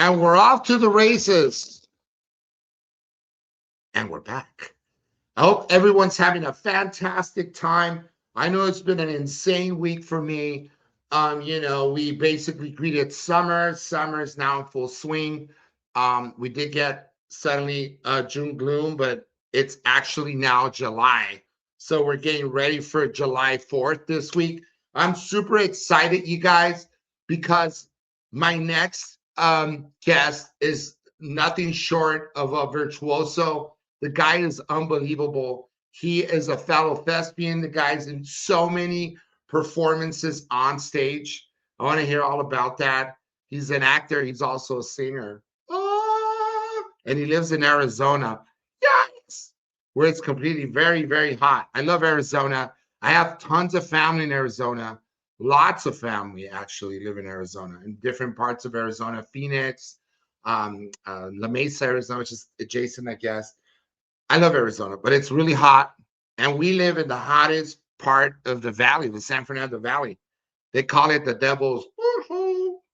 And we're off to the races. And we're back. I hope everyone's having a fantastic time. I know it's been an insane week for me. We basically greeted summer. Summer is now in full swing. We did get suddenly June gloom, but it's actually now July. So we're getting ready for July 4th this week. I'm super excited, you guys, because my next guest is nothing short of a virtuoso. The guy is unbelievable. He is a fellow thespian. The guy's in so many performances on stage. I want to hear all about that. He's an actor. He's also a singer. And he lives in Arizona. Yes! Where it's completely very, very hot. I love Arizona. I have tons of family in Arizona. Lots of family actually live in Arizona, in different parts of Arizona. Phoenix, La Mesa, Arizona, which is adjacent, I guess. I love Arizona, but it's really hot. And we live in the hottest part of the valley, the San Fernando Valley. They call it the Devil's.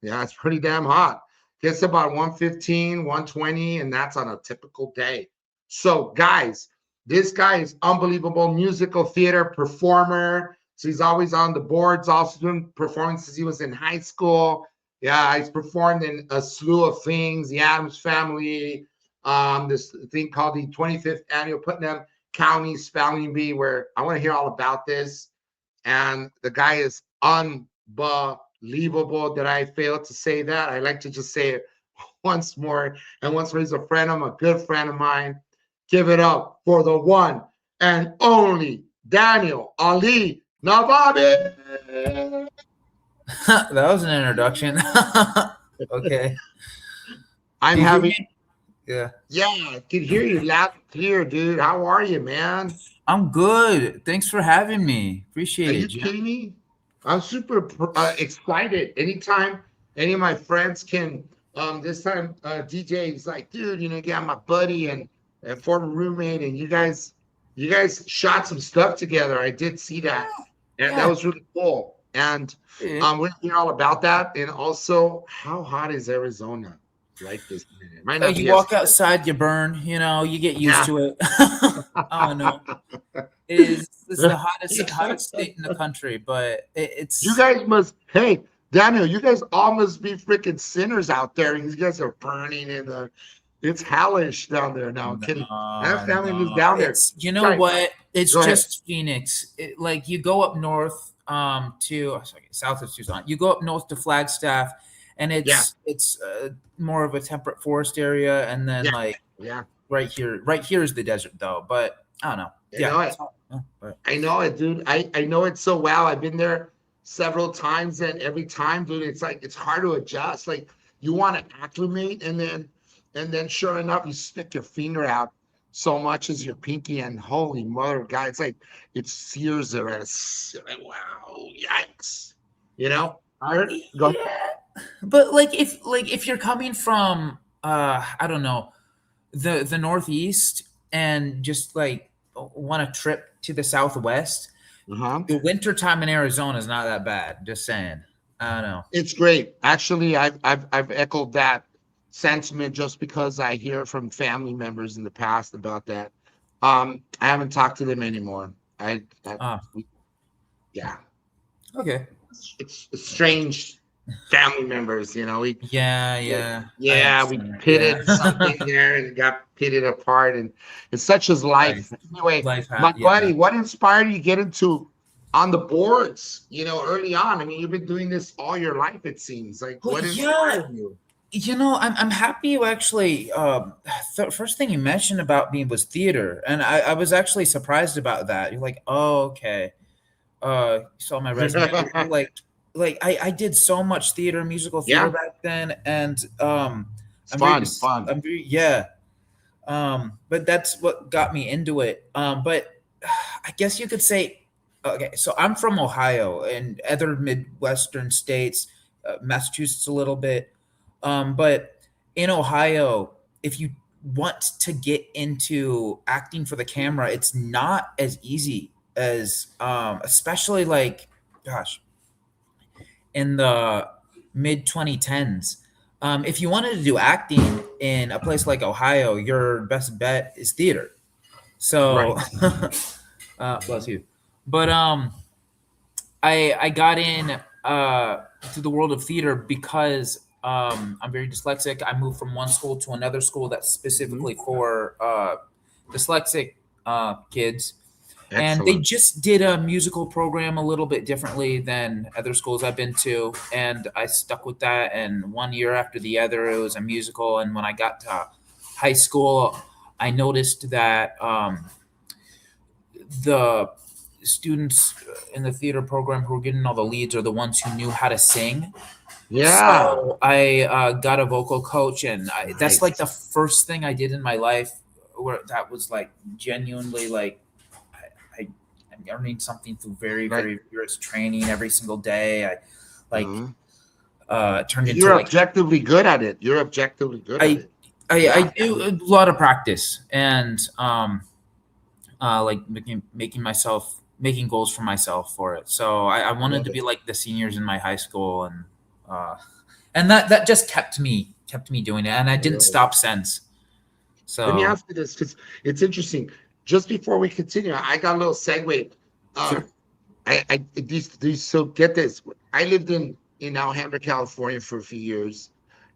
Yeah, it's pretty damn hot. Gets about 115, 120, and that's on a typical day. So, guys, this guy is unbelievable musical theater performer. So he's always on the boards, also doing performances. He was in high school. Yeah, he's performed in a slew of things. The Addams Family, this thing called the 25th Annual Putnam County Spelling Bee, where I want to hear all about this. And the guy is unbelievable. Did I fail to say that? I like to just say it once more. And once more, he's a friend of mine, a good friend of mine. Give it up for the one and only Daniel Ali Navabi. That was an introduction. Okay. I'm You hear having, me? Yeah. yeah, I can hear you loud and clear, dude. How are you, man? I'm good. Thanks for having me. Are Appreciate it, you Jim. kidding me? I'm super excited. Anytime any of my friends can, this time DJ is like, dude, you got my buddy and former roommate, and you guys shot some stuff together. I did see that, and that Yeah. was really cool. And Yeah. we're hear all about that, and also how hot is Arizona right this minute? It might not You be as walk hot. outside, you burn, you get used Yeah. to it. Oh no. It's the hottest state in the country, but You it's guys must, hey, Daniel, you guys all must be freaking sinners out there. You guys are burning in the, it's hellish down there. No, I'm kidding. I have family who's no. down there. It's you You know guys, what? It's go ahead. just Phoenix. Like you go up north to sorry, south of Tucson. You go up north to Flagstaff, and Yeah, it's more of a temperate forest area, and then yeah, like yeah. right here is the desert though. But I don't know. I Yeah, know it's it. hot. Yeah, but I know it, dude. I know it so well. I've been there several times, and every time, dude, it's like it's hard to adjust. Like you want to acclimate, and then sure enough, you stick your finger out so much as your pinky, and holy mother of God, it's like it sears the rest. Like, wow, yikes. I heard, go ahead. yeah. But like if you're coming from I don't know the northeast and just like want a trip to the southwest, Uh-huh. the winter time in Arizona is not that bad. Just saying. I don't know. It's great. Actually, I've echoed that sentiment just because I hear from family members in the past about that. I haven't talked to them anymore. I Ah, yeah, okay. it's strange family members. Yeah, We yeah. I we understand. Yeah. pitted something there and got pitted apart, and it's such as life. Life, Anyway, life, my yeah. buddy, what inspired you to get into on the boards? Early on. I mean, you've been doing this all your life. It seems like Well, what yeah. inspired you? I'm happy you actually. The first thing you mentioned about me was theater, and I was actually surprised about that. You're like, oh, okay. You saw my resume. Like I did so much theater, musical theater Yeah, back then, and it's fun, fun. I'm very yeah. But that's what got me into it. But I guess you could say, okay, so I'm from Ohio and other Midwestern states, Massachusetts a little bit. But in Ohio, if you want to get into acting for the camera, it's not as easy as, especially like, gosh, in the mid 2010s. If you wanted to do acting in a place like Ohio, your best bet is theater. Right. So, bless you. But I got in to the world of theater because I'm very dyslexic. I moved from one school to another school that's Mhm. specifically for dyslexic kids, and they Excellent. just did a musical program a little bit differently than other schools I've been to, and I stuck with that. And one year after the other, it was a musical. And when I got to high school, I noticed that the students in the theater program who were getting all the leads are the ones who knew how to sing. Yeah. So I got a vocal coach, and that's like Nice. the first thing I did in my life where that was like genuinely like I'm learning something through very, Right. very rigorous training every single day. I like Uh-huh. turned into You're like objectively good at it. You're objectively good at I it. I Yeah. do a lot of practice and like making myself making goals for myself for it. So I I wanted love to be it. like the seniors in my high school, uh, and that just kept me doing it, and I I didn't love it. stop since. Let me So ask you this because it's interesting. Just before we continue, I got a little segue. sure. Um, these so get this. I lived in Alhambra, California for a few years,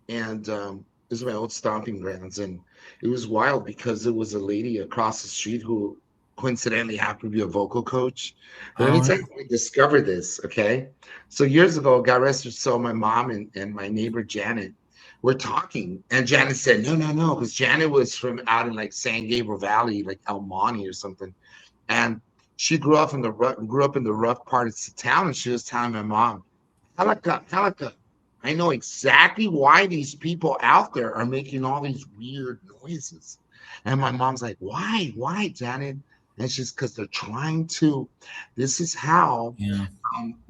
and this is my old stomping grounds, and it was wild because there was a lady across the street who coincidentally happened to be a vocal coach. But let me Oh, tell you how I discovered this, okay? So years ago, God rest her soul, my mom and my neighbor Janet were talking, and Janet said, no, no, no, because Janet was from out in like San Gabriel Valley, like El Monte or something. And she grew up in the rough part of the town, and she was telling my mom, Halika, I know exactly why these people out there are making all these weird noises. And my mom's like, why, Janet? And she's because they're trying to. This is how yeah,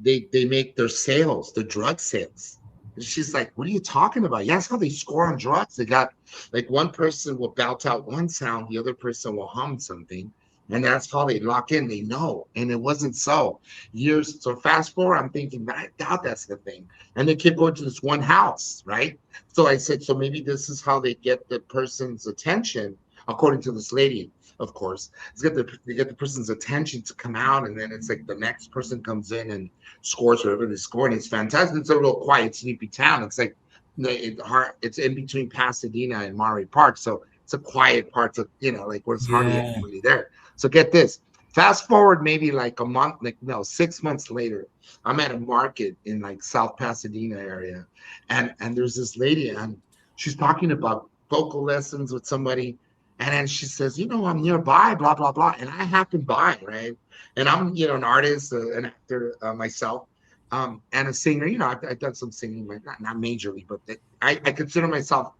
they make their sales, the drug sales. And she's like, what are you talking about? Yeah, that's how they score on drugs. They got like one person will belt out one sound, the other person will hum something. And that's how they lock in. They know. And it wasn't so. Years. So fast forward, I'm thinking, I doubt that's the thing. And they keep going to this one house, right? So I said, so maybe this is how they get the person's attention, according to this lady, of course. They get the person's attention to come out, and then it's like the next person comes in and scores whatever they score, and it's fantastic. It's a real quiet, sleepy town. It's like it's in between Pasadena and Monterey Park, so it's a quiet part of like where there's hardly yeah. anybody there. So get this. Fast forward maybe like a month, like no, 6 months later, I'm at a market in like South Pasadena area, and there's this lady, and she's talking about vocal lessons with somebody, and then she says, I'm nearby, blah, blah, blah. And I happen by, right? And I'm, an artist, an actor myself, and a singer. I've done some singing, like not majorly, but I consider myself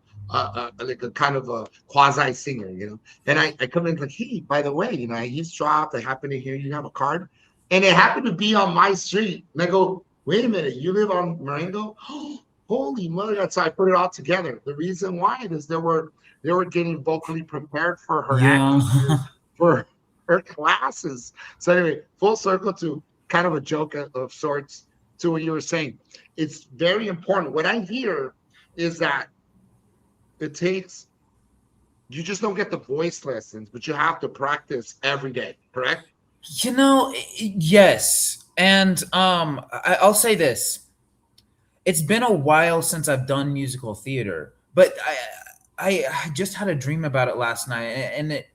like a kind of a quasi singer, And I come in like, hey, by the way, I eavesdropped. I happen to hear you have a card. And it happened to be on my street. And I go, wait a minute, you live on Marengo? Holy mother God. So I put it all together. The reason why is they were getting vocally prepared for her Yeah. acting for her classes. So anyway, full circle to kind of a joke of sorts to what you were saying. It's very important. What I hear is that it takes you just don't get the voice lessons, but you have to practice every day, correct? Yes. And I'll say this. It's been a while since I've done musical theater, but I just had a dream about it last night, and it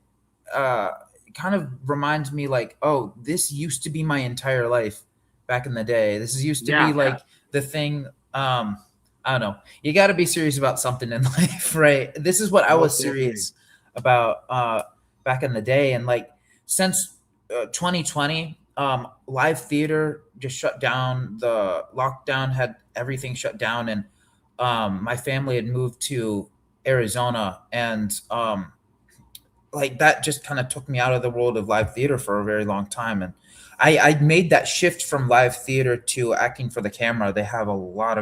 kind of reminds me like, oh, this used to be my entire life back in the day. This used to be Yeah, like the thing. I don't know. You got to be serious about something in life, right? This is what I was most definitely. serious about back in the day, and like since 2020, live theater just shut down. The lockdown had everything shut down, and my family had moved to Arizona, and like that just kind of took me out of the world of live theater for a very long time. And I made that shift from live theater to acting for the camera. They have a lot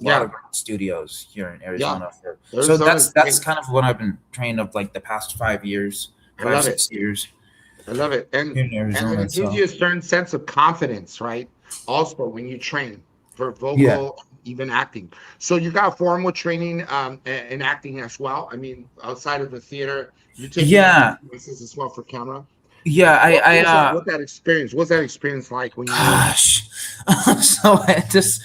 Yeah, of great studios here in yeah. Arizona. So Arizona's that's great. kind of what I've been trained of like the past 5 years, I five love it. six years I love it. And here in and Arizona. it gives So you a certain sense of confidence, right? Also, when you train for yeah, vocal, even acting. So you got formal training in acting as well. I mean, outside of the theater, you're taking Yeah, acting classes as well for camera. yeah. What that experience? What's that experience like when you? Gosh. So I just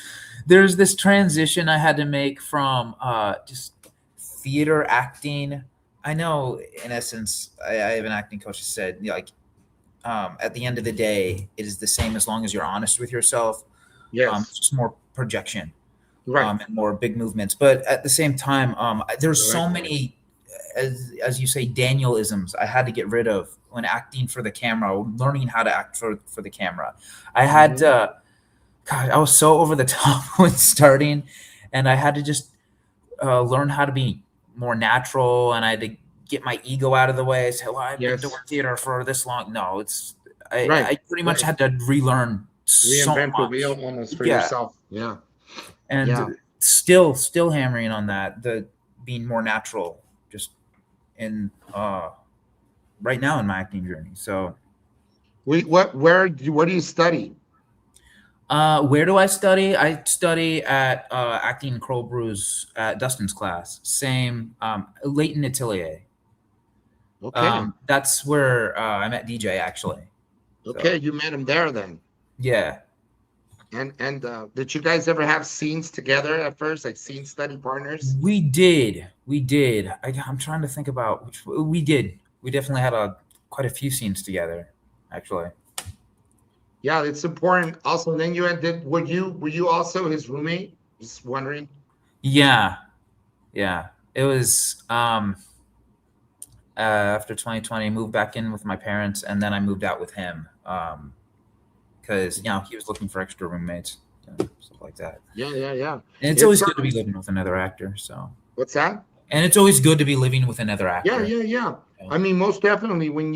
there's this transition I had to make from just theater acting. I know, in essence, I have an acting coach that said, you know, like, at the end of the day, it is the same as long as you're honest with yourself. Yes, It's just more projection, right. and more big movements. But at the same time, there's I so like that. many, as you say, Danielisms I had to get rid of when acting for the camera, learning how to act for the camera. I had Mhm. to, God, I was so over the top when starting, and I had to just learn how to be more natural, and I had to get my ego out of the way. Say, well, I've been doing Yes, theater for this long. No, right, I pretty much right. had to relearn so Reinvent the wheel much. almost for Yeah, yourself. Yeah, yeah. and still hammering on that, the being more natural, just in right now in my acting journey. So Where do you study? where do I study? I study at acting Crow Brews at Dustin's class. Same, Leighton Atelier. Okay, That's where I met DJ actually. okay. So You met him there then. yeah, And did you guys ever have scenes together at first, like scene study partners? we did. I'm trying to think about which we did. We definitely had quite a few scenes together, actually. Yeah, it's important. Also, then you ended. Were you also his roommate? Just wondering. Yeah, yeah. It was after 2020, moved back in with my parents, and then I moved out with him because he was looking for extra roommates, stuff like that. Yeah, yeah, yeah. And it's It's always good to be living with another actor. So, what's that? and it's always good to be living with another Yeah, actor. yeah, yeah. So, I mean, most definitely when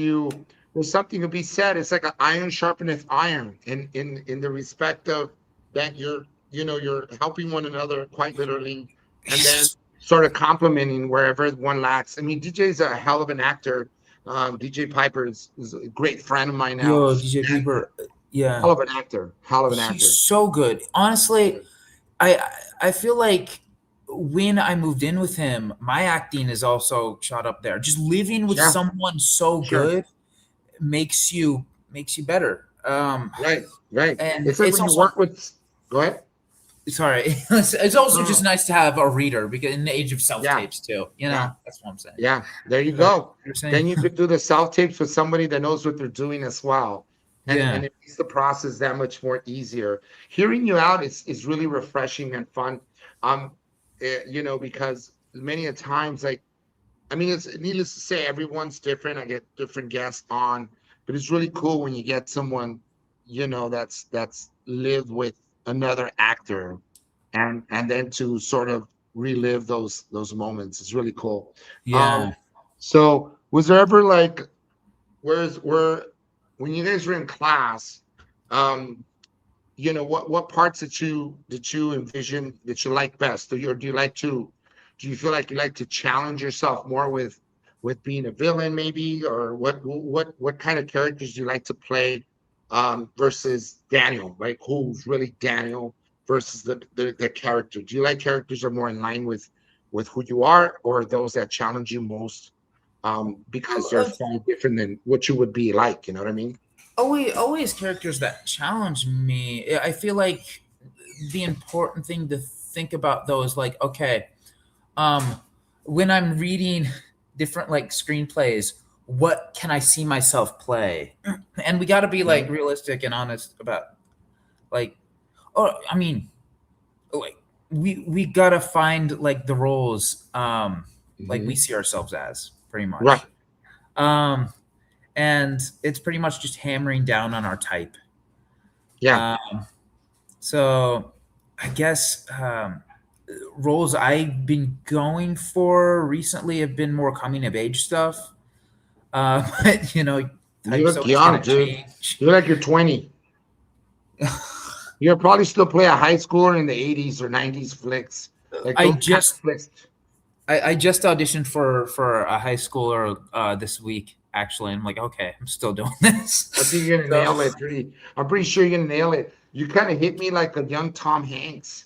there's something to be said. It's like an iron sharpeneth iron in the respect of that you're helping one another quite literally, and then sort of complimenting wherever one lacks. I mean, DJ's a hell of an actor. DJ Piper is a great friend of mine now, yo, DJ and Piper, yeah, hell of an actor, hell of an he's actor. so good. Honestly, I I feel like when I moved in with him, my acting is also shot up there. Just living with Yeah, someone so sure. good makes you better. Right, right. And It's like it's when you also work with, go ahead. sorry, it's also just No, nice to have a reader because in the age of self yeah, tapes too. yeah. That's what I'm saying. Yeah, there you But go. you're saying, Then you could do the self tapes with somebody that knows what they're doing as well. And yeah. it makes the process that much more easier. Hearing you out is really refreshing and fun. Um, because many a times, like, I mean, it's needless to say, everyone's different. I get different guests on, but it's really cool when you get someone, that's lived with another actor and then to sort of relive those moments. It's really cool. Yeah. So was there ever like where when you guys were in class, um, what parts did you envision that you like best? Do you feel like you like to challenge yourself more with being a villain maybe, or what kind of characters do you like to play versus Daniel, right? Who's really Daniel versus the character? Do you like characters that are more in line with who you are, or those that challenge you most because they're Well, far different than what you would be like, you know what I mean? always characters that challenge me. I feel like the important thing to think about though is like, okay, um, when I'm reading different like screenplays, what can I see myself play? And we got to be like Mhm. realistic and honest about like, oh, I mean, like we gotta find like the roles like we Mhm. see ourselves as pretty Right. much. Um, and it's pretty much just hammering down on our type. Yeah. Um, so I guess roles I've been going for recently have been more coming of age stuff. But You type's look always young, gonna dude. change. You look like you're 20. You'll probably still play a high schooler in the 80s or 90s flicks. Like I those kind of just flicks. I just auditioned for a high schooler this week actually. And I'm like, okay, I'm still doing this. I think you're gonna So nail it. I'm pretty sure you're gonna nail it. You kind of hit me like a young Tom Hanks.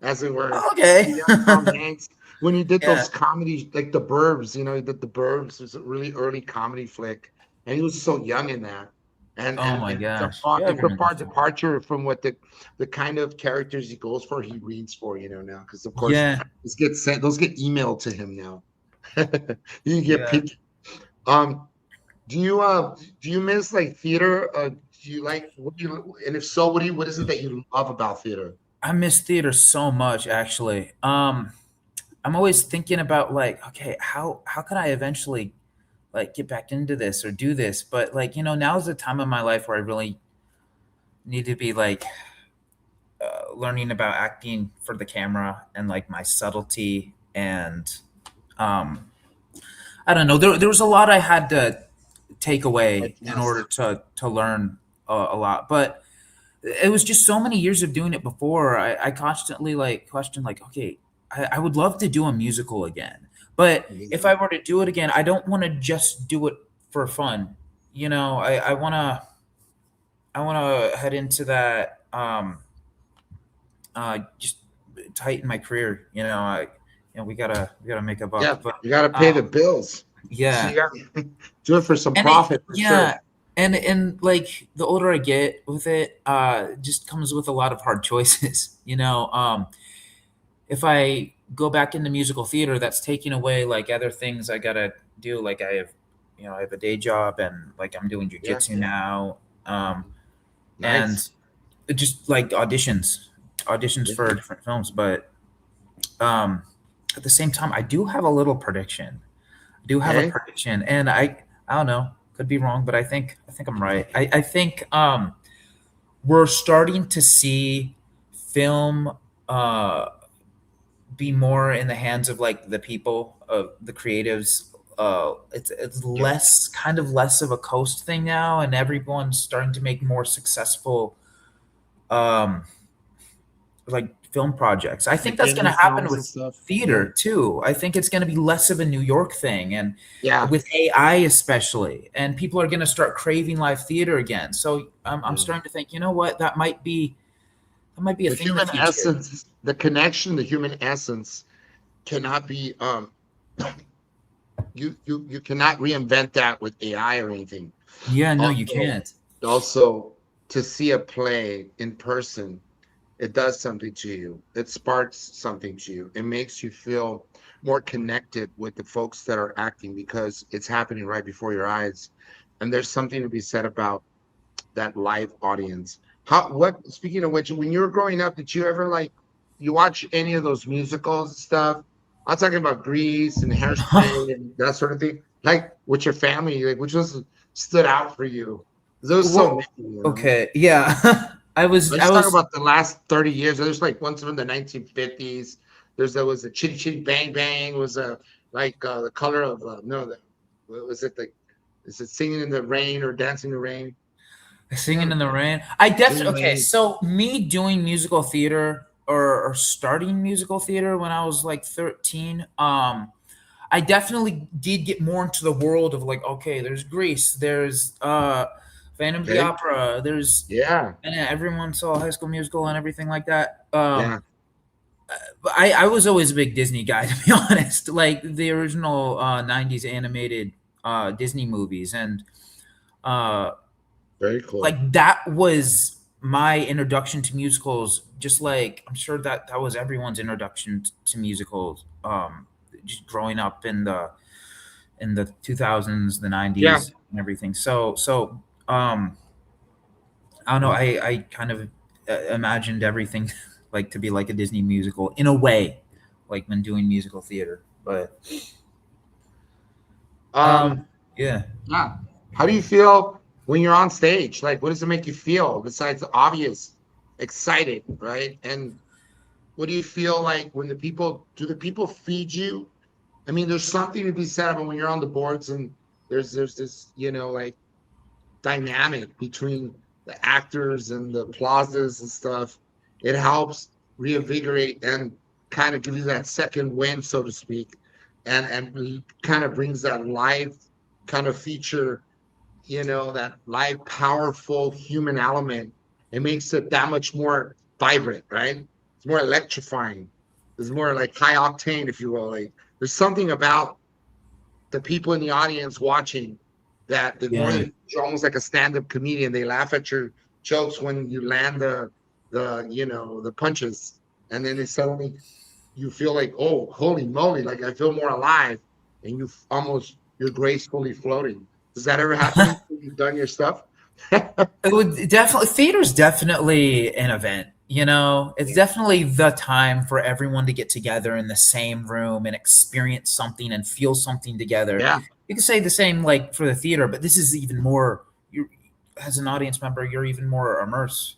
as it were. Okay. The young Tom Hanks, when he did Yeah. those comedies like The Burbs, he did The Burbs. It was a really early comedy flick, and he was so young in that. And Oh and my and gosh. Yeah, I it's a remember. far departure from what the kind of characters he goes for, he reads for, now, because of course Yeah. those get emailed to him now. You get Yeah. picked. Um, do you miss like theater? Do you like what do you and if so, what is it that you love about theater? I miss theater so much actually. I'm always thinking about like, okay, how can I eventually like get back into this or do this? But like, now's the time of my life where I really need to be like learning about acting for the camera and like my subtlety and um I don't know. There was a lot I had to take away in order Fantastic. to learn a lot, but it was just so many years of doing it before. I constantly like questioned like, okay, I would love to do a musical again, but if I Amazing. were to do it again, I don't want to just do it for fun. I want to head into that just tighten my career. We gotta make a Yeah, buck, but you got to pay the um, bills. So yeah, you got to do it for some and it profit for sure. yeah, and like the older I get with it, just comes with a lot of hard choices. If I go back into musical theater, that's taking away like other things I gotta do. Like I have a day job and like I'm doing Yeah, jujitsu now, and nice. it just like auditions Yeah. for different films. But um, at the same time, I do have a little prediction. I do have a Okay. prediction, and I don't know, could be wrong, but I think I'm right. I think we're starting to see film be more in the hands of like the people of the creatives. It's Yeah. less of a coast thing now, and everyone's starting to make more successful um like film projects. I think Like that's going to indie happen films and with stuff. Yeah. theater too. I think it's going to be less of a New York thing, and Yeah. with AI especially, and people are going to start craving live theater again. So I'm Yeah. starting to think, you know what, that might be a The thing in the human future. essence, the connection, the human essence cannot be you cannot reinvent that with AI or anything. Yeah, no, you Also, can't. also to see a play in person, it does something to you. It sparks something to you. It makes you feel more connected with the folks that are acting because it's happening right before your eyes. And there's something to be said about that live audience. Speaking of which, when you were growing up, did you ever like you watch any of those musicals and stuff? I'm talking about Grease and Hairspray and that sort of thing. Like with your family, like which was stood out for you? There was so Well, many. okay, yeah. I was I I just talk was about the last 30 years. There's like ones from the 1950s. There was a Chitty Chitty Bang Bang was a like the color of no the what was it like is it Singing in the Rain or Dancing in the Rain? Singing Yeah, in the Rain. I Singing in definitely the okay. Rain. So me doing musical theater or starting musical theater when I was like 13, I definitely did get more into the world of like, okay, there's Grease, there's Phantom of the Okay. Opera, there's Yeah. and everyone saw High School Musical and everything like that. Yeah. But I was always a big Disney guy to be honest, like the original '90s animated Disney movies, and uh, Very cool. like that was my introduction to musicals. Just like I'm sure that was everyone's introduction to musicals. Just growing up in the 2000s, the Yeah. 90s, and everything. So I don't know. I kind of imagined everything like to be like a Disney musical in a way, like when doing musical theater. But Um, yeah. yeah. How do you feel when you're on stage? Like, what does it make you feel besides the obvious excited, right? And what do you feel like when the people feed you? I mean, there's something to be said about when you're on the boards and there's this, like dynamic between the actors and the plazas and stuff. It helps reinvigorate and kind of give you that second wind, so to speak, and kind of brings that live kind of feature, that live, powerful human element. It makes it that much more vibrant, right? it's more electrifying. It's more like high octane, if you will. Like there's something about the people in the audience watching that more Yeah. than you're almost like a stand-up comedian. They laugh at your jokes when you land the punches, and then they suddenly you feel like, oh, holy moly, like I feel more alive, and you're gracefully floating. Does that ever happen when you've done your stuff? It would definitely, theater's definitely an event. You know, it's definitely the time for everyone to get together in the same room and experience something and feel something together. Yeah, You could say the same like for the theater, but this is even more. You, as an audience member, you're even more immersed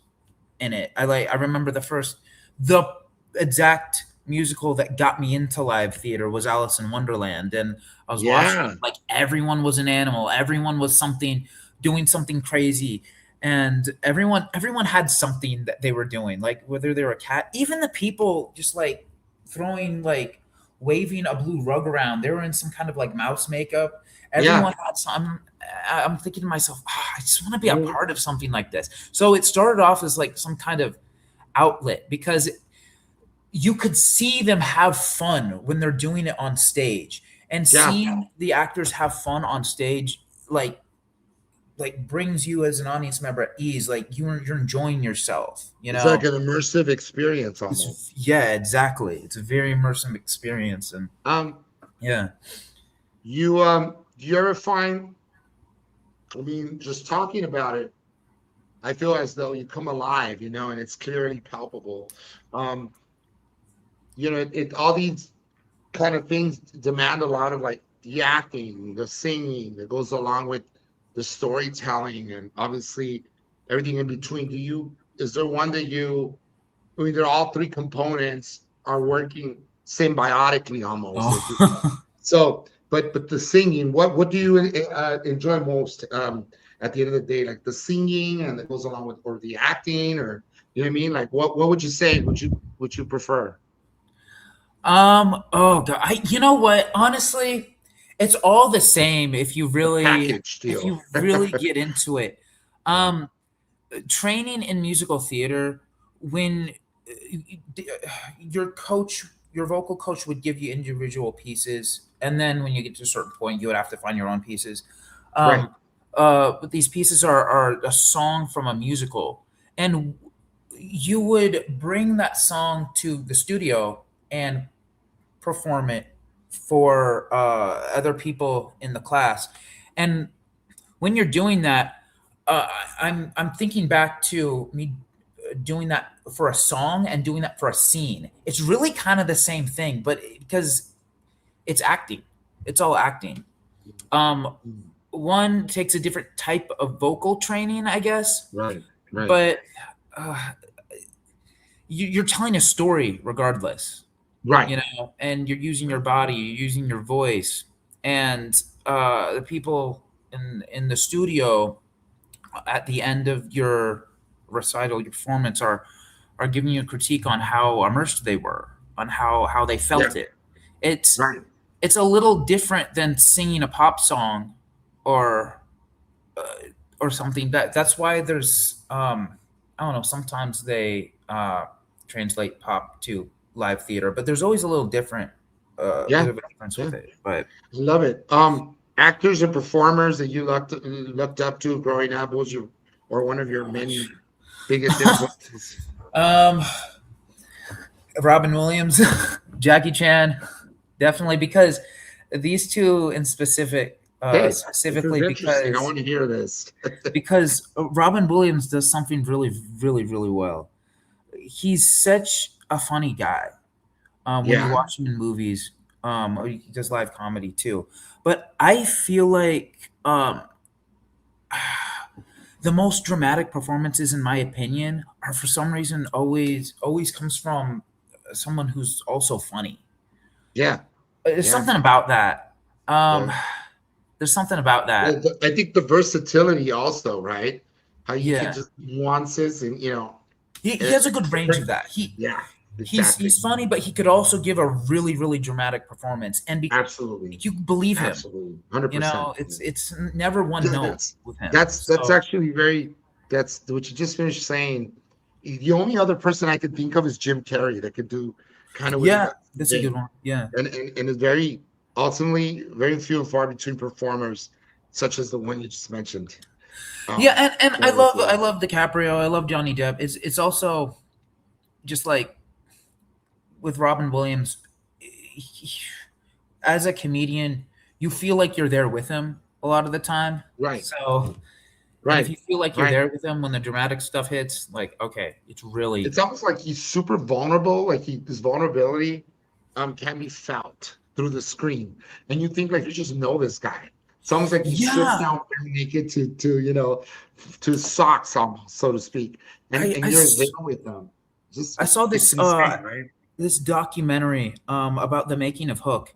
in it. I remember the exact musical that got me into live theater was Alice in Wonderland, and I was watching yeah, like everyone was an animal, everyone was something doing something crazy, and everyone had something that they were doing, like whether they were a cat, even the people just like throwing like waving a blue rug around, they were in some kind of like mouse makeup. yeah. Everyone had some. I'm thinking to myself, I just want to be a Mhm. part of something like this. So it started off as like some kind of outlet because you could see them have fun when they're doing it on stage, and Yeah. seeing the actors have fun on stage like brings you as an audience member at ease, like you're enjoying yourself, you It's like know. an immersive experience almost. Yeah, exactly, it's a very immersive experience. And Um, yeah. do you ever find, I mean, just talking about it, I feel as though you come alive, and it's clearly palpable. Um, all these kind of things demand a lot of like the acting, the singing that goes along with the storytelling, and obviously everything in between. Is there one that I mean, they're all three components are working symbiotically almost. Like Oh. so, but the singing, what do you enjoy most at the end of the day? Like the singing and that goes along with, or the acting, or you know what I mean? Like what would you say? Would you prefer? Oh god, you know what? Honestly, it's all the same if you The really package deal. get into it. Yeah. Um, training in musical theater, when your coach, your vocal coach would give you individual pieces, and then when you get to a certain point, you would have to find your own pieces. Right. Um, but these pieces are a song from a musical, and you would bring that song to the studio and perform it for other people in the class. And when you're doing that, uh, I'm thinking back to me doing that for a song and doing that for a scene. It's really kind of the same thing, but because it's acting, it's all acting. Um, Mm. one takes a different type of vocal training, I guess, Right. Right. but uh, you're telling a story regardless, Right. you know, and you're using your body, you're using your voice, and the people in the studio at the end of your recital, your performance, are giving you a critique on how immersed they were, on how they Yeah. felt it. It's Right. it's a little different than singing a pop song, or uh, or something. That's why there's I don't know. Sometimes they translate pop to live theater, but there's always a little different, bit Yeah. of a difference Yeah. with it. But I love it. Actors and performers that you looked up to growing up, what was your or one of your many biggest influences? um, Robin Williams, Jackie Chan, definitely, because these two in Hey, this is specifically interesting. I want to hear this. because Robin Williams does something really, really, really well. He's such a funny guy. When you Yeah. watch him in movies, he does live comedy too. But I feel like the most dramatic performances, in my opinion, are for some reason always comes from someone who's also funny. Yeah. There's Yeah. something about that. Um, Yeah. there's something about Well, that. I think the versatility also, right? How you can Yeah, just nuances and he it, has a good range of that. yeah, He's exactly. funny, but he could also give a really really dramatic performance, and Absolutely. you believe him. Absolutely. You 100%. know, it's never one Yeah, note that's with him. that's So actually very that's what you just finished saying The only other person I could think of is Jim Carrey that could do kind of what he Yeah, does that's a today. good one. Yeah. And it's very ultimately very few and far between performers such as the one you just mentioned. Yeah, Um, and I that was love good. I love DiCaprio. I love Johnny Depp. It's also just like with Robin Williams, as a comedian, you feel like you're there with him a lot of the time. Right, So, and if right, you feel like you're right. there with him when the dramatic stuff hits, like, okay, it's really, It's almost like he's super vulnerable. Like his vulnerability can be felt through the screen, and you think like you just know this guy. It's almost like he strips yeah. down bare naked to to his socks almost, so to speak, I, and I, you're there s- with them. Just I saw it's this insane, right? this documentary about the making of Hook,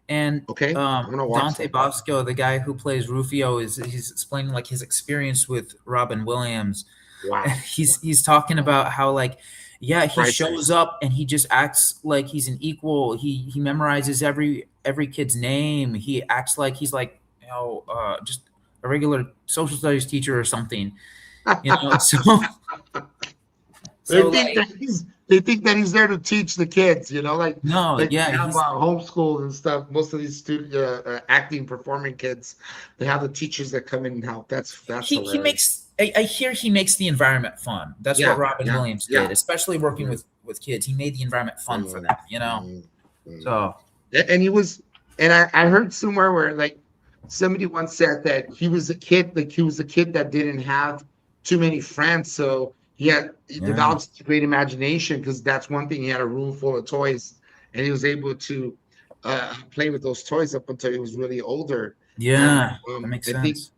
and Okay, I'm gonna watch Dante that. Bosco, the guy who plays Rufio, is he's explaining like his experience with Robin Williams. And Wow, he's talking about how like yeah, he shows priceless. up and he just acts like he's an equal. He memorizes every kid's name. He acts like he's like just a regular social studies teacher or something. So They so think like that he's there to teach the kids, no, like yeah, we have he's homeschool and stuff. Most of these student acting, performing kids, they have the teachers that come in and help. That's he hilarious. makes I hear he makes the environment fun. That's what Yeah, Robin yeah, Williams did, yeah. especially working Mm, with kids. He made the environment fun for mm, them. mm, mm. So And he was, and I heard somewhere where like somebody once said that he was a kid, like he was a kid that didn't have too many friends, so he yeah. developed a great imagination because that's one thing. He had a room full of toys, and he was able to play with those toys up until he was really older. And Yeah, that makes I think sense.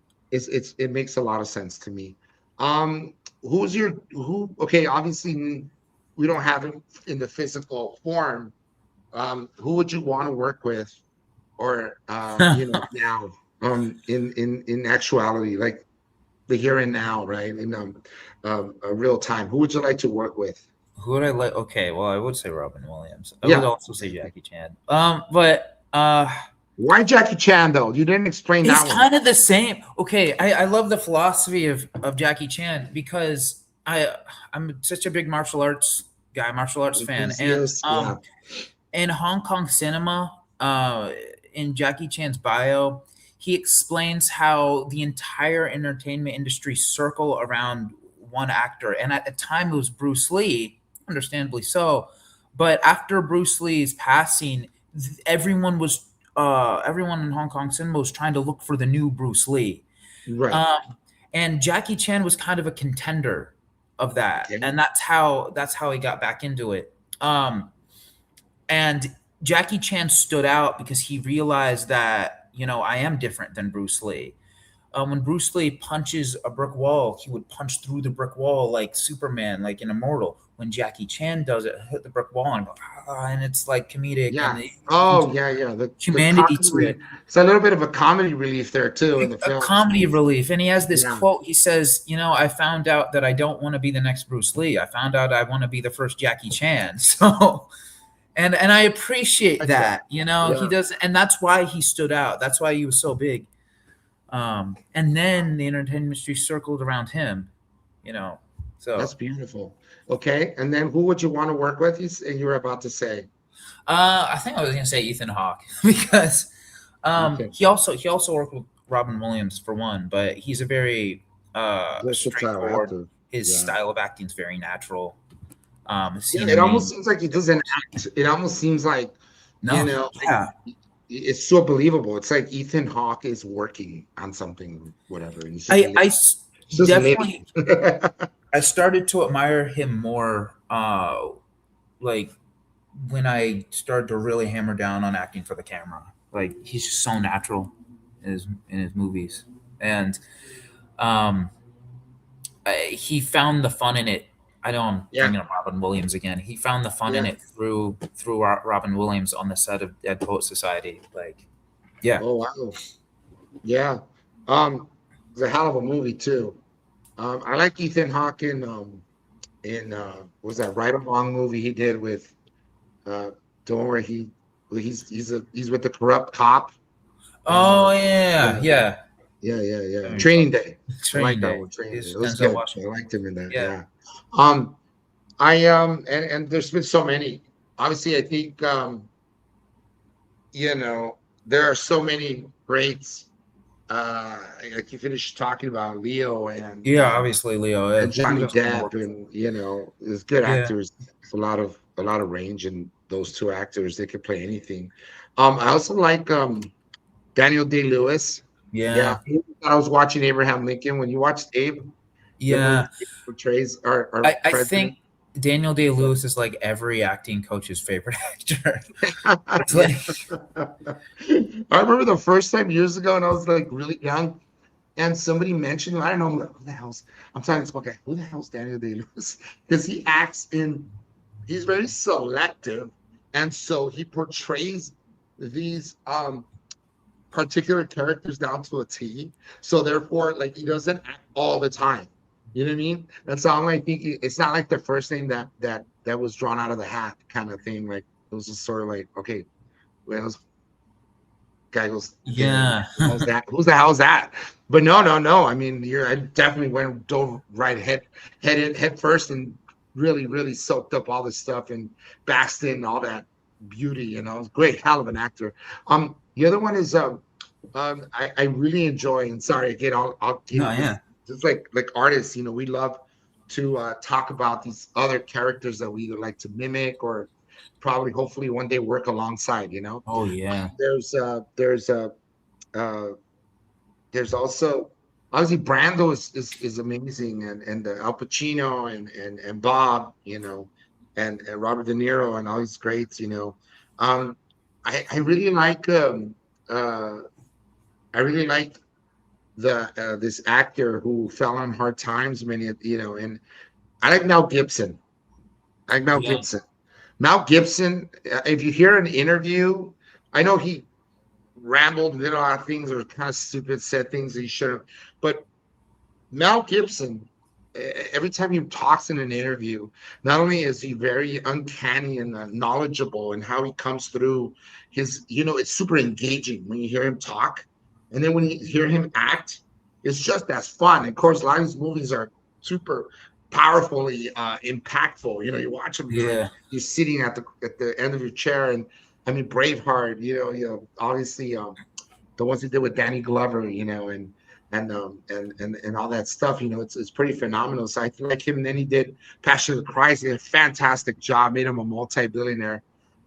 it makes a lot of sense to me. Who's your who? Okay, obviously we don't have him in the physical form. Who would you want to work with, or now, in actuality, like the here and now, right? In real time, who would you like to work with? Who would I like? Okay, well, I would say Robin Williams. I would Yeah. also say Jackie Chan. But Why Jackie Chan though? You didn't explain he's that one. kind of the same. Okay, I love the philosophy of Jackie Chan because I'm such a big martial arts guy, martial arts fan, and Enthusiast, yeah. in Hong Kong cinema, in Jackie Chan's bio, he explains how the entire entertainment industry circle around one actor, and at the time it was Bruce Lee, understandably so. But after Bruce Lee's passing, everyone in Hong Kong cinema was trying to look for the new Bruce Lee. Right. Um, and Jackie Chan was kind of a contender of that, Okay. and that's how he got back into it. And Jackie Chan stood out because he realized that I am different than Bruce Lee. When Bruce Lee punches a brick wall, he would punch through the brick wall like Superman, like in Immortal. When Jackie Chan does it, hit the brick wall and go, and it's like comedic and Yeah. he brings Oh, yeah, yeah. The humanity comedy to it. it's a little bit of a comedy relief there too in the A films. comedy relief. And he has this Yeah. quote. He says, I found out that I don't want to be the next Bruce Lee. I found out I want to be the first Jackie Chan. So and I appreciate Like that. that. He Yeah. does, and that's why he stood out. That's why he was so big. And then the entertainment industry circled around him. You know, That's so beautiful. Okay. And then who would you want to work with? You were about to say. I think I was gonna say Ethan Hawke because Okay. he also worked with Robin Williams for one, but he's a very Versatile straightforward. actor. His Yeah. style of acting is very natural. Yeah, Seeing it him almost in seems like he doesn't act. It almost seems like, no, like yeah, it's so believable. It's like Ethan Hawke is working on something, whatever, and he's just I I living. s- He's just definitely living. I started to admire him more. Like when I started to really hammer down on acting for the camera. Like he's just so natural in his movies, and um, he found the fun in it. I know I'm Yeah, bringing up Robin Williams again. He found the fun in yeah. it through Robin Williams on the set of Dead Poet Society. Like, yeah, Oh wow. Yeah. It's a hell of a movie too. I like Ethan Hawke in what was that Right Along movie he did with the one where he's with the corrupt cop and oh yeah, yeah, yeah. yeah. I know you're Training talking Day. I like Training that Day one. Training Day. is It was Denzel good. I Washington. liked him in that. Yeah. Yeah. Um, And there's been so many. Obviously, I think you know, there are so many greats. Like you finished talking about Leo Yeah, obviously Leo. and He Johnny does some Depp, work. and you know, there's good Yeah, actors. There's a lot of range in those two actors. They could play anything. I also like Daniel Day Lewis. Yeah, yeah, I was watching Abraham Lincoln. When you watched Abe, the movie yeah. he portrays our I president. think Daniel Day Lewis is like every acting coach's favorite actor. It's Yeah. like, I remember the first time years ago, and I was like really young, and somebody mentioned, I don't know who the hell's, I'm talking to this one guy, who the hell's Daniel Day Lewis? Because he acts in, he's very selective, and so he portrays these particular characters down to a T. So therefore, like he doesn't act all the time. You know what I mean? That's all I think. It's not like the first name that was drawn out of the hat kind of thing. Like it was just sort of like, okay, well, this guy goes, yeah, how's that? Who's the hell's that? But no, no, no. I mean, I definitely went dove right head first and really, really soaked up all this stuff and basked in all that beauty. You know, it was great, hell of an actor. The other one is I really enjoy, and sorry again, I'll no, get this yeah, just like artists, you know, we love to talk about these other characters that we either like to mimic or probably hopefully one day work alongside, you know. oh yeah, There's uh there's also obviously Brando is amazing, and Al Pacino and Bob, you know, and Robert De Niro and all these greats, you know. Um I really like uh I really like the this actor who fell on hard times many, you know, and I like Mel Gibson. I like Mel yeah, Gibson. Mel Gibson, if you hear an interview, I know he rambled, did a lot of things, or kind of stupid, said things he should have, but Mel Gibson, every time he talks in an interview, not only is he very uncanny and knowledgeable and how he comes through his, you know, it's super engaging when you hear him talk. And then when you hear him act, it's just as fun. Of course, a lot of his movies are super powerfully impactful. You know, you watch them, you're like, yeah, you're sitting at the end of your chair. And I mean, Braveheart, obviously the ones he did with Danny Glover, you know, and all that stuff. You know, it's pretty phenomenal. So I like him. And then he did Passion of the Christ. He did a fantastic job. Made him a multi-billionaire,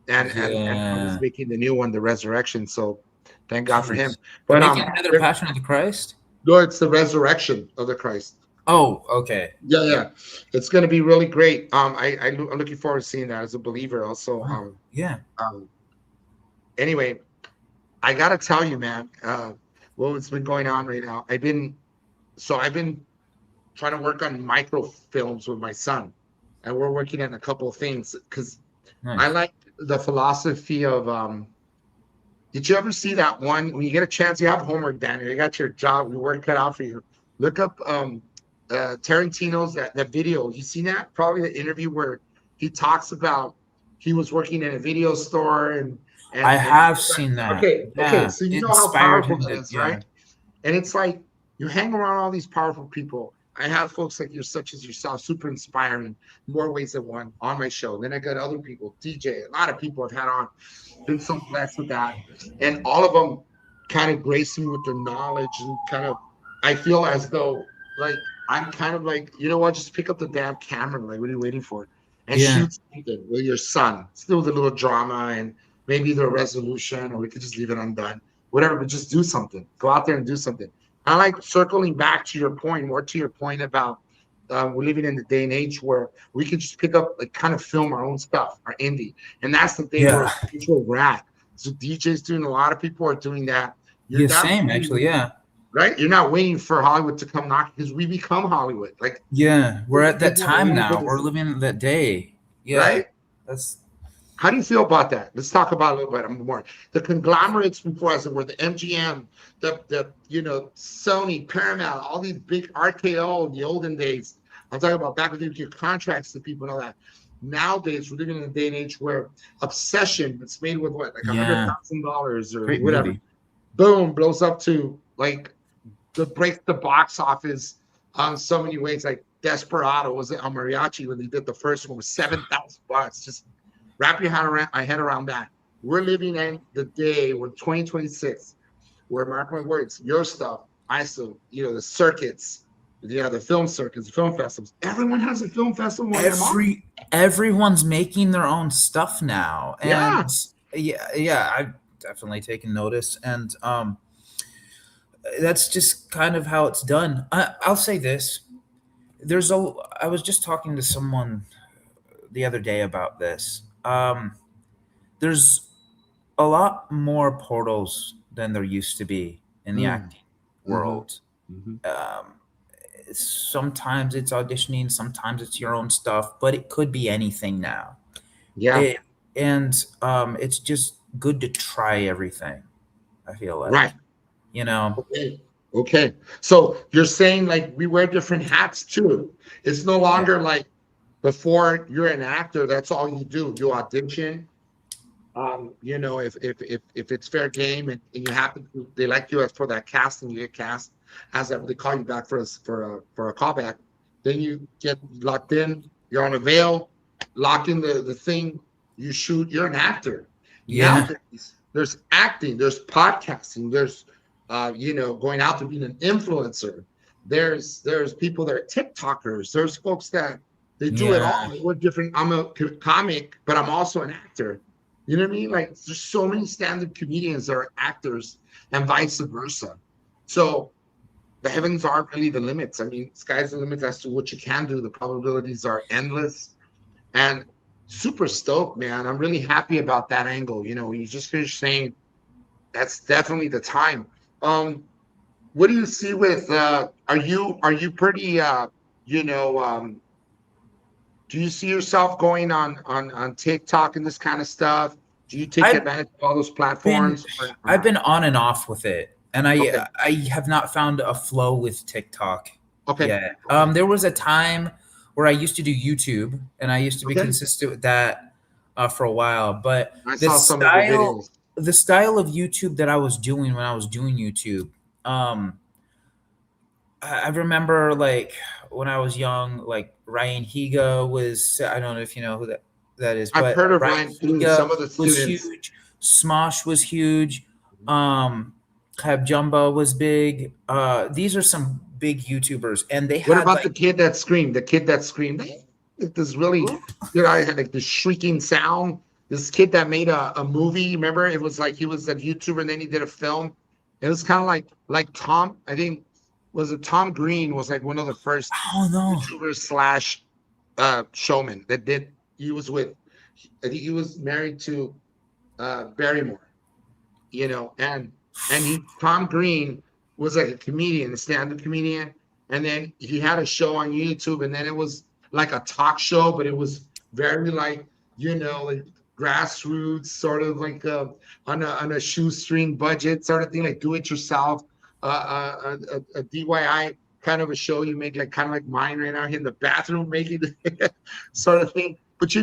and now he's yeah. making the new one, The Resurrection. So thank God for him. Jeez, they're But making another Passion of the Christ. no, it's the Resurrection of the Christ. Oh, okay. Yeah, yeah, it's going to be really great. I'm looking forward to seeing that as a believer. Also, Wow. Yeah, um anyway, I gotta tell you, man, what's been going on right now. I've been trying to work on microfilms with my son, and we're working on a couple of things because I nice. like the philosophy of. Did you ever see that one when you get a chance? You have homework, Daniel. You got your job, your work cut out for you. Look up Tarantino's that video. You seen that? Probably the interview where he talks about he was working in a video store I and have seen that. okay. Yeah, So you it know how inspired powerful him that to. is, Yeah, right? And it's like you hang around all these powerful people. I have folks like you, such as yourself, super inspiring, more ways than one on my show. Then I got other people, DJ, a lot of people I've had on, been so blessed with that. And all of them kind of grace me with their knowledge and kind of, I feel as though like I'm kind of like, you know what, just pick up the damn camera. Like, what are you waiting for? And yeah, shoot something with your son. Still with a little drama and maybe the resolution, or we could just leave it undone. Whatever, but just do something. Go out there and do something. I like circling back to your point, more to your point about we're living in the day and age where we can just pick up, like, kind of film our own stuff, our indie, and that's the thing yeah, where we're at. So DJs doing, a lot of people are doing that. You're yeah. not Same, actually. waiting, Yeah, right? You're not waiting for Hollywood to come knock because we become Hollywood. Like yeah. We're at that people time waiting for now. We're this, living in that day. Yeah, right? that's How do you feel about that? Let's talk about a little bit more. The conglomerates before us were the MGM, the Sony, Paramount, all these big RKO in the olden days. I'm talking about back when you give contracts to people and all that. Nowadays, we're living in a day and age where Obsession, it's made with what, like yeah. $100,000 or Great whatever, movie. boom, blows up to like the breaks the box office on so many ways. Like Desperado, was it on mariachi when they did the first one, was $7,000. Just wrap your head around that. We're living in the day when 2026, where, mark my words, your stuff, I still, the circuits, the film circuits, the film festivals. Everyone has a film festival in their mom. Everyone's making their own stuff now, and Yeah. I've definitely taken notice, and that's just kind of how it's done. I'll say this: I was just talking to someone the other day about this. There's a lot more portals than there used to be in the acting world. Um, Sometimes it's auditioning, sometimes it's your own stuff, but it could be anything now. Yeah. It's just good to try everything. I feel like, Right. Okay. So you're saying like we wear different hats too. It's no longer like before you're an actor, that's all you do. You audition. If it's fair game and you happen to, they like you as for that casting, you get cast as that they call you back for a callback, then you get locked in, you're on a veil, locked in the thing, you shoot, you're an actor. Yeah. Nowadays, there's acting, there's podcasting, there's going out to being an influencer. There's people that are TikTokers, there's folks that they do it all. We're different. I'm a comic, but I'm also an actor. You know what I mean? Like there's so many stand-up comedians that are actors and vice versa. So the heavens aren't really the limits. I mean, sky's the limit as to what you can do. The probabilities are endless and super stoked, man. I'm really happy about that angle. You just finished saying that's definitely the time. What do you see with are you pretty do you see yourself going on TikTok and this kind of stuff? Do you take advantage of all those platforms? I've been on and off with it, and Okay. I have not found a flow with TikTok Okay. yet. There was a time where I used to do YouTube, and I used to be consistent with that for a while. But I saw some of the videos. the style of YouTube that I was doing when I was doing YouTube, I remember like when I was young, like Ryan Higa was, I don't know if you know who that is, I've but heard of Ryan Higa, some of the was students. huge. Smosh was huge. Cab Jumbo was big. These are some big YouTubers, and they What had about like the kid that screamed? The kid that screamed. This really, I had like this shrieking sound. This kid that made a movie. Remember, it was like he was a YouTuber, and then he did a film. It was kind of like Tom. I think was it Tom Green was like one of the first oh no YouTubers slash showman that did. He was with. I think he was married to Barrymore. And Tom Green was like a comedian, a stand-up comedian, and then he had a show on YouTube, and then it was like a talk show, but it was very like like grassroots, sort of like on a shoestring budget sort of thing, like do it yourself, a DIY kind of a show you make, like kind of like mine right now here in the bathroom making sort of thing. But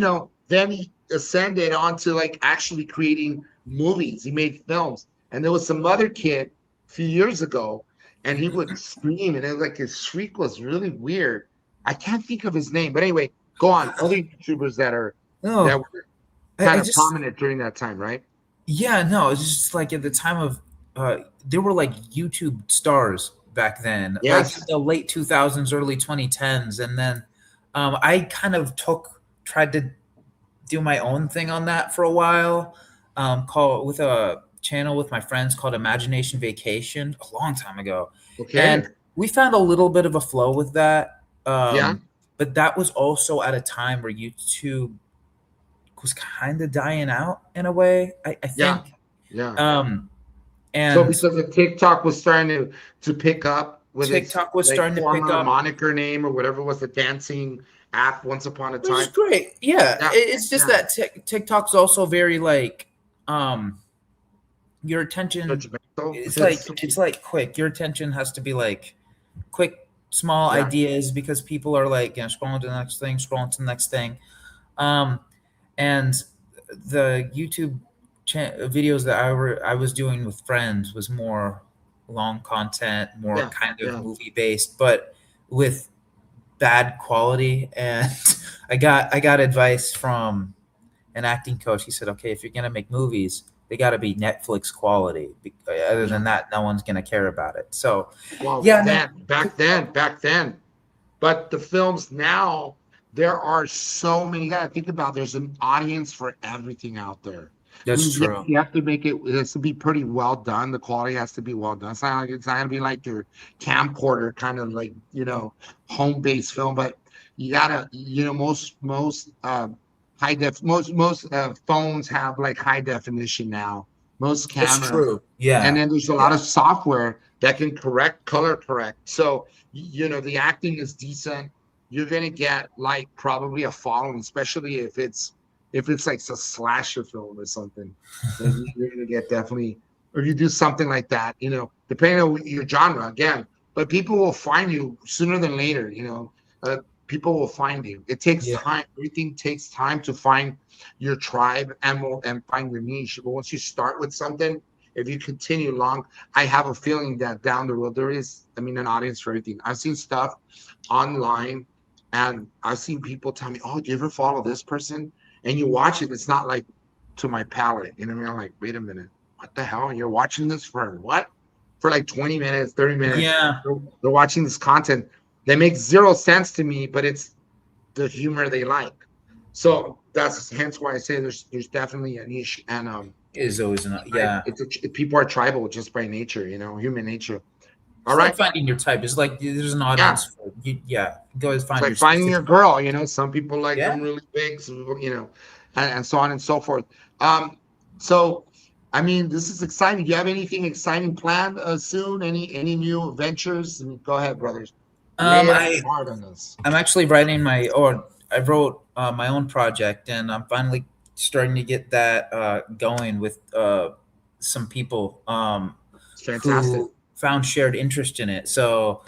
then he ascended onto like actually creating movies. He made films. And there was some other kid a few years ago, and he would scream, and it was like his shriek was really weird. I can't think of his name, but anyway, go on. Other YouTubers that were kind of prominent during that time, right? Yeah, no, it's just like at the time of there were like YouTube stars back then, Yes. like the late 2000s, early 2010s, and then I kind of tried to do my own thing on that for a while, with a channel with my friends called Imagination Vacation a long time ago. Okay. And we found a little bit of a flow with that. Yeah. But that was also at a time where YouTube was kind of dying out in a way, I think. Yeah. And so because the TikTok was starting to pick up with TikTok was like starting to pick up moniker name or whatever was the dancing app once upon a time. Which is great. Yeah. It's just that TikTok's also very like your attention it's like quick. Your attention has to be like quick, small ideas, because people are like, scrolling to the next thing, and the YouTube videos that I was doing with friends was more long content, more kind of movie based, but with bad quality, and I got advice from an acting coach. He said, okay, if you're gonna make movies, they got to be Netflix quality. Other than that, no one's gonna care about it. So, Well, yeah, no, back then. But the films now, there are so many. You gotta think about there's an audience for everything out there. I that's mean, yes, true. you have to make it, it has to be pretty well done. The quality has to be well done. It's not gonna be like your camcorder kind of like, home-based film, but you gotta, most phones have like high definition now. Most That's cameras. true. And Yeah. then there's a lot Yeah. of software that can color correct. So, the acting is decent. You're gonna get like probably a following, especially if it's like a slasher film or something. Then you're gonna get definitely, or if you do something like that, depending on your genre again. But people will find you sooner than later. People will find you. It takes Yeah. time. Everything takes time to find your tribe and find your niche. But once you start with something, if you continue long, I have a feeling that down the road there is, an audience for everything. I've seen stuff online, and I've seen people tell me, "Oh, do you ever follow this person?" And you watch it, it's not like to my palate. You know what I mean? I'm like, wait a minute, what the hell? You're watching this for what? For like 20 minutes, 30 minutes. Yeah. They're watching this content that makes zero sense to me, but it's the humor they like. So that's hence why I say there's definitely a niche, and Is always enough. Yeah. people are tribal just by nature, human nature. All It's like right. finding your type. It's like there's an Yeah. audience for you. Yeah. Go and It's find like your finding your specific. girl, some people like them Yeah. really big, some people, and so on and so forth. So this is exciting. Do you have anything exciting planned soon? Any new ventures? Go ahead, brothers. Lay it I hard on us. I'm actually writing I wrote my own project, and I'm finally starting to get that going with some people It's fantastic. who found shared interest in it. So,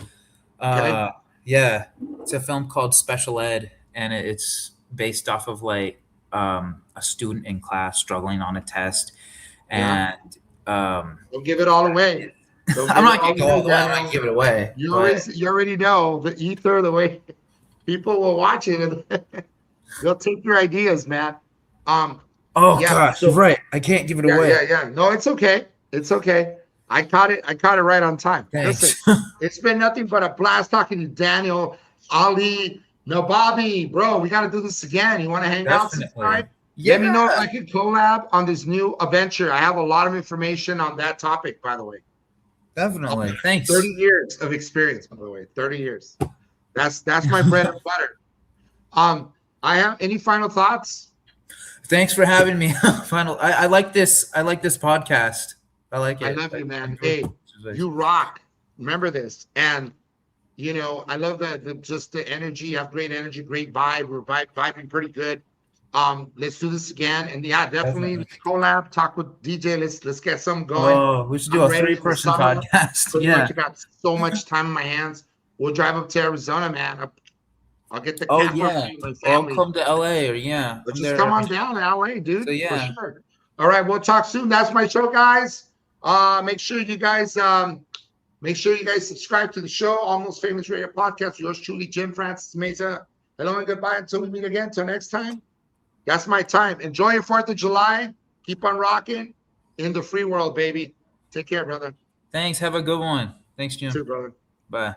Okay. uh, yeah, it's a film called Special Ed, and it's based off of like a student in class struggling on a test, Yeah. and um, Don't give it all away. Don't I'm give it not all gonna go all away, the way. I'm not gonna Daniel. give it away, You but always, you already know the ether, the way people will watch it, and they'll take your ideas, man. Um, oh yeah. gosh, you're So right. I can't give it yeah, away. yeah, yeah. No, it's okay. It's okay. I caught it right on time. Listen, Thanks. it's been nothing but a blast talking to Daniel, Ali, Nababi, bro. We got to do this again. You want to hang out sometime? Definitely. Let me know if I Yeah, can collab on this new adventure. I have a lot of information on that topic, by the way. definitely. Thanks. 30 years of experience, by the way. 30 years. That's my bread and butter. I have any final thoughts? Thanks for having me. Final. I like this. I like this podcast. I like I it. love you, man. Enjoy Hey, this. you rock. Remember this. And I love just the energy. You have great energy, great vibe. We're vibing pretty good. Let's do this again. And yeah, definitely Definitely. collab, talk with DJ. Let's get some going. Oh, we should do I'm a ready for the three-person summer. podcast. Pretty Yeah. much I got so much time in my hands. We'll drive up to Arizona, man. I'll get the Oh camper for yeah. you, my Or family. come to LA, or yeah. But I'm just there. come on down to LA, dude, So for yeah. sure. All right, we'll talk soon. That's my show, guys. Make sure you guys subscribe to the show, Almost Famous Radio Podcast. Yours truly, Jim Francis Mesa. Hello and goodbye until we meet again. Till next time. That's my time. Enjoy your 4th of July. Keep on rocking in the free world, baby. Take care, brother. Thanks. Have a good one. Thanks, Jim. See you, brother. Bye.